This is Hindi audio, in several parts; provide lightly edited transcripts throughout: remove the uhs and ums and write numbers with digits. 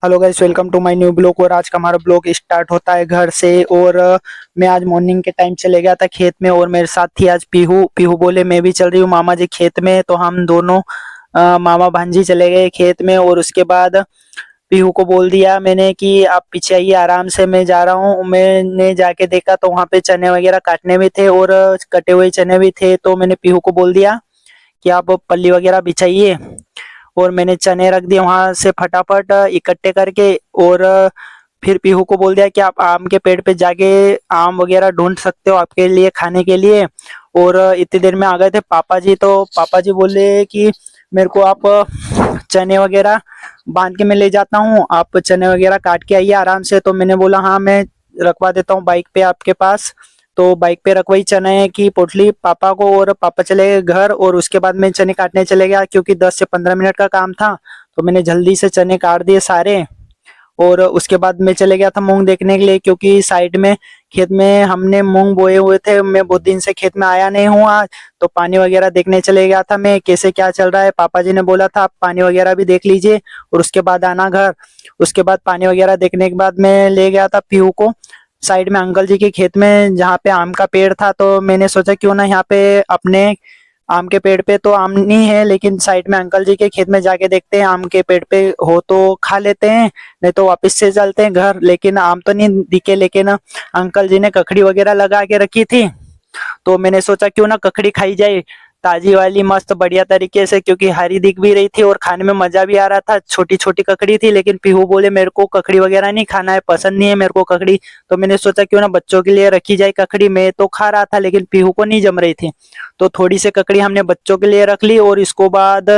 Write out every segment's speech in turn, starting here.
Hello guys, welcome to my new blog. और आज का हमारा ब्लॉग स्टार्ट होता है घर से। और मैं आज मॉर्निंग के टाइम चले गया था खेत में, और मेरे साथ थी आज पीहू। पीहू बोले मैं भी चल रही हूँ मामा जी खेत में, तो हम दोनों मामा भांजी चले गए खेत में। और उसके बाद पीहू को बोल दिया मैंने कि आप पीछे आइए आराम से, मैं जा रहा हूँ। मैंने जाके देखा तो वहाँ पे चने वगैरह काटने भी थे और कटे हुए चने भी थे। तो मैंने पीहू को बोल दिया कि आप पल्ली वगैरह बिछाइए, और मैंने चने रख दिए वहां से फटाफट इकट्ठे करके। और फिर पीहू को बोल दिया कि आप आम के पेड़ पे जाके आम वगैरह ढूंढ सकते हो आपके लिए खाने के लिए। और इतनी देर में आ गए थे पापा जी, तो पापा जी बोले कि मेरे को आप चने वगैरह बांध के मैं ले जाता हूँ, आप चने वगैरह काट के आइए आराम से। तो मैंने बोला हाँ, मैं रखवा देता हूँ बाइक पे आपके पास। तो बाइक पे रखवाई चने की पोटली पापा को, और पापा चले गए घर। और उसके बाद मैं चने काटने चले गया क्योंकि 10 से 15 मिनट का काम था। तो मैंने जल्दी से चने काट दिए सारे। और उसके बाद मैं चले गया था मूंग देखने के लिए, क्योंकि साइड में खेत में हमने मूंग बोए हुए थे। मैं बहुत दिन से खेत में आया नहीं हूँ आज, तो पानी वगैरह देखने चले गया था मैं, कैसे क्या चल रहा है। पापा जी ने बोला था आप पानी वगैरह भी देख लीजिए और उसके बाद आना घर। उसके बाद पानी वगैरह देखने के बाद मैं ले गया था पीहू को साइड में अंकल जी के खेत में, जहाँ पे आम का पेड़ था। तो मैंने सोचा क्यों ना यहाँ पे अपने आम के पेड़ पे तो आम नहीं है, लेकिन साइड में अंकल जी के खेत में जाके देखते हैं आम के पेड़ पे हो तो खा लेते हैं, नहीं तो वापस से चलते हैं घर। लेकिन आम तो नहीं दिखे, लेकिन अंकल जी ने ककड़ी वगैरह लगा के रखी थी। तो मैंने सोचा क्यों ना ककड़ी खाई जाए ताजी वाली, मस्त बढ़िया तरीके से, क्योंकि हरी दिख भी रही थी और खाने में मजा भी आ रहा था। छोटी छोटी ककड़ी थी, लेकिन पीहू बोले मेरे को ककड़ी वगैरह नहीं खाना है, पसंद नहीं है मेरे को ककड़ी। तो मैंने सोचा क्यों ना बच्चों के लिए रखी जाए ककड़ी। मैं तो खा रहा था लेकिन पीहू को नहीं जम रही थी, तो थोड़ी सी ककड़ी हमने बच्चों के लिए रख ली। और इसको बाद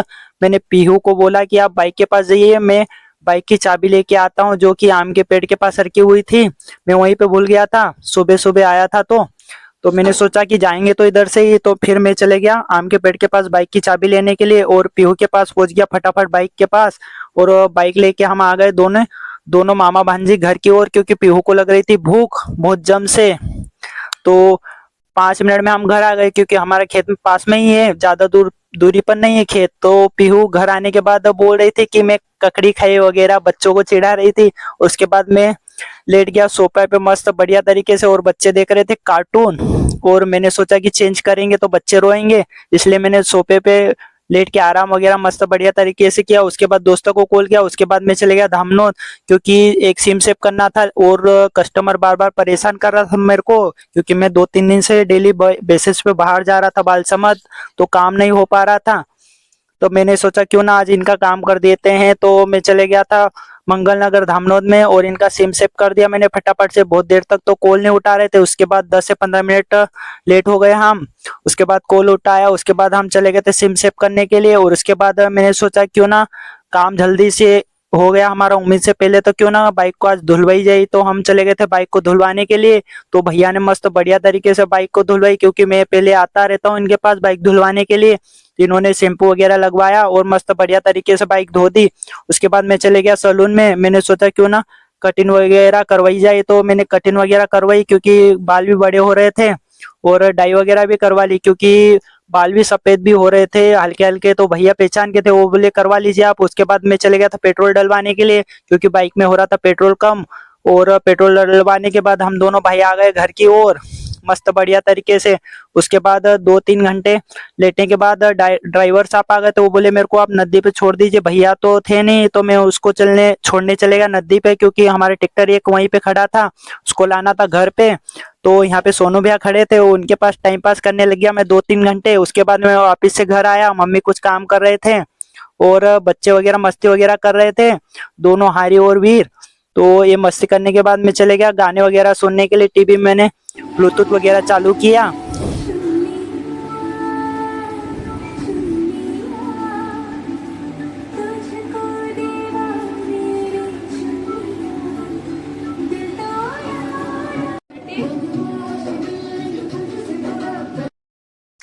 मैंने पीहू को बोला कि आप बाइक के पास जाइए, मैं बाइक की चाबी लेके आता हूँ, जो कि आम के पेड़ के पास रखी हुई थी। मैं वहीं पे भूल गया था, सुबह सुबह आया था। तो मैंने सोचा कि जाएंगे तो इधर से ही, तो फिर मैं चले गया आम के पेड़ के पास बाइक की चाबी लेने के लिए, और पीहू के पास पहुंच गया फटाफट बाइक के पास। और बाइक लेके हम आ गए दोनों दोनों मामा भांजी घर की ओर, क्योंकि पीहू को लग रही थी भूख बहुत जम से। तो 5 मिनट में हम घर आ गए, क्योंकि हमारे खेत में पास में ही है, ज्यादा दूरी पर नहीं है खेत। तो पीहू घर आने के बाद बोल रही थी कि मैं ककड़ी खाई वगैरह, बच्चों को चिढ़ा रही थी। उसके बाद मैं लेट गया सोफे पे मस्त बढ़िया तरीके से, और बच्चे देख रहे थे कार्टून। और मैंने सोचा कि चेंज करेंगे तो बच्चे रोएंगे, इसलिए मैंने सोफे पे लेट के आराम वगैरह मस्त बढ़िया तरीके से किया। उसके बाद दोस्तों को कॉल किया, उसके बाद मैं चले गया धामनोद, क्योंकि एक सिम सेव करना था। और कस्टमर बार बार परेशान कर रहा था मेरे को, क्योंकि मैं 2-3 दिन से डेली बेसिस पे बाहर जा रहा था बालसमंद, तो काम नहीं हो पा रहा था। तो मैंने सोचा क्यों ना आज इनका काम कर देते हैं। तो मैं चले गया था मंगल नगर धामनोद में, और इनका सिम सेव कर दिया मैंने फटाफट से। बहुत देर तक तो कॉल नहीं उठा रहे थे, उसके बाद 10 से 15 मिनट लेट हो गए हम। उसके बाद कॉल उठाया, उसके बाद हम चले गए थे सिम सेव करने के लिए। और उसके बाद मैंने सोचा क्यों ना काम जल्दी से हो गया हमारा उम्मीद से पहले, तो क्यों ना बाइक को आज धुलवाई जाए। तो हम चले गए थे बाइक को धुलवाने के लिए। तो भैया ने मस्त बढ़िया तरीके से बाइक को धुलवाई, क्योंकि मैं पहले आता रहता हूँ इनके पास बाइक धुलवाने के लिए। तो इन्होंने शैम्पू वगैरह लगवाया और मस्त बढ़िया तरीके से बाइक धो दी। उसके बाद मैं चले गया सैलून में, मैंने सोचा क्यों ना कटिंग वगैरह करवाई जाए। तो मैंने कटिंग वगैरह करवाई, क्योंकि बाल भी बड़े हो रहे थे। और डाई वगैरह भी करवा ली, क्योंकि बाल भी सफेद भी हो रहे थे हल्के हल्के। तो भैया पहचान के थे, वो बोले करवा लीजिए आप। उसके बाद मैं चले गया था पेट्रोल डलवाने के लिए, क्योंकि बाइक में हो रहा था पेट्रोल कम। और पेट्रोल डलवाने के बाद हम दोनों भाई आ गए घर की ओर मस्त बढ़िया तरीके से। उसके बाद 2-3 घंटे लेटने के बाद ड्राइवर साहब आ गए, तो वो बोले मेरे को आप नदी पे छोड़ दीजिए। भैया तो थे नहीं, तो मैं उसको चलने छोड़ने चलेगा नदी पे, क्योंकि हमारे ट्रैक्टर एक वहीं पे खड़ा था, उसको लाना था घर पे। तो यहाँ पे सोनू भैया खड़े थे, उनके पास टाइम पास करने लग गया मैं 2-3 घंटे। उसके बाद मैं वापस से घर आया, मम्मी कुछ काम कर रहे थे और बच्चे वगैरह मस्ती वगैरह कर रहे थे, दोनों हारी और वीर। तो ये मस्ती करने के बाद मैं चले गया गाने वगैरह सुनने के लिए। टीवी में मैंने ब्लूटूथ वगैरह चालू किया।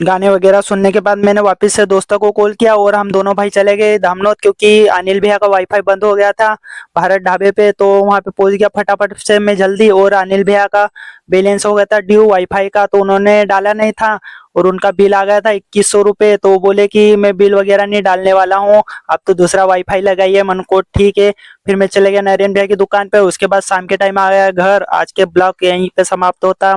गाने वगैरह सुनने के बाद मैंने वापस से दोस्तों को कॉल किया और हम दोनों भाई चले गए धामनोद, क्योंकि अनिल भैया का वाईफाई बंद हो गया था भारत ढाबे पे। तो वहां पे पहुंच गया फटाफट से मैं जल्दी, और अनिल भैया का बैलेंस हो गया था ड्यू वाईफाई का, तो उन्होंने डाला नहीं था और उनका बिल आ गया था 2100 रुपये। तो वो बोले कि मैं बिल वगैरह नहीं डालने वाला हूँ, आप तो दूसरा वाईफाई लगाइए। मन को ठीक है। फिर मैं चले गया नरेन भैया की दुकान पे। उसके बाद शाम के टाइम आ गया घर। आज के ब्लॉग यहीं पे समाप्त होता।